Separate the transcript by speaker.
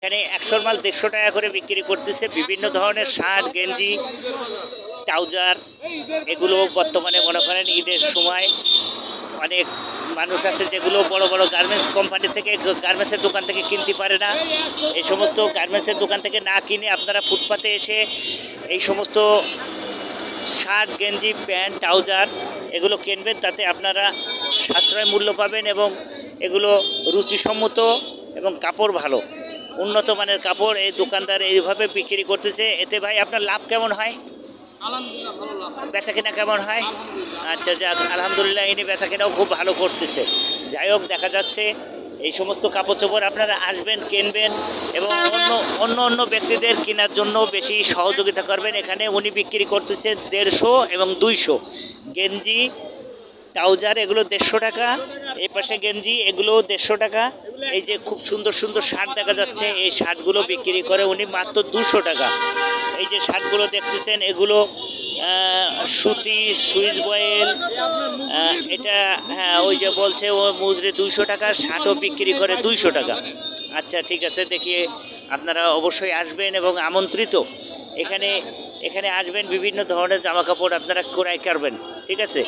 Speaker 1: এখানে ১০০ মাল ১৫০ টাকা করে বিক্রি করতেছে। বিভিন্ন ধরনের শার্ট, গেঞ্জি, ট্রাউজার এগুলো বর্তমানে মনে করেন ঈদের সময় অনেক মানুষ আছে যেগুলো বড় বড় গার্মেন্টস কোম্পানি থেকে, গার্মেন্টসের দোকান থেকে কিনতে পারে না। এই সমস্ত গার্মেন্টসের দোকান থেকে না কিনে আপনারা ফুটপাতে এসে এই সমস্ত শার্ট, গেঞ্জি, প্যান্ট, ট্রাউজার এগুলো কিনবেন। তাতে আপনারা সাশ্রয় মূল্য পাবেন এবং এগুলো রুচিসম্মত এবং কাপড় ভালো, উন্নত মানের কাপড় এই দোকানদার এইভাবে বিক্রি করতেছে। এতে ভাই আপনার লাভ কেমন হয়?
Speaker 2: আলহামদুলিল্লাহ ভালো লাভ।
Speaker 1: বেচা কিনা কেমন হয়?
Speaker 2: আলহামদুলিল্লাহ।
Speaker 1: আচ্ছা, যাক আলহামদুলিল্লাহ, ইনি বেচা কিনাও খুব ভালো করতেছে। যাই হোক, দেখা যাচ্ছে এই সমস্ত কাপড় চোপড় আপনারা আসবেন, কিনবেন এবং অন্য অন্য ব্যক্তিদের কেনার জন্য বেশি সহযোগিতা করবেন। এখানে উনি বিক্রি করতেছে ১৫০ এবং ২০০ গেঞ্জি, ট্রাউজার এগুলো ১৫০ টাকা। এই পাশে গেঞ্জি এগুলো ১৫০ টাকা। এই যে খুব সুন্দর সুন্দর শার্ট দেখা যাচ্ছে, এই শার্টগুলো বিক্রি করে উনি মাত্র ২০০ টাকা। এই যে শার্টগুলো দেখতেছেন এগুলো সুতি, সুইচ বয়েল, এটা হ্যাঁ ওই যে বলছে ও মুজরে ২০০ টাকা, শার্টও বিক্রি করে ২০০ টাকা। আচ্ছা ঠিক আছে, দেখিয়ে আপনারা অবশ্যই আসবেন এবং আমন্ত্রিত। এখানে আসবেন, বিভিন্ন ধরনের জামা কাপড় আপনারা ক্রয় করবেন। ঠিক আছে।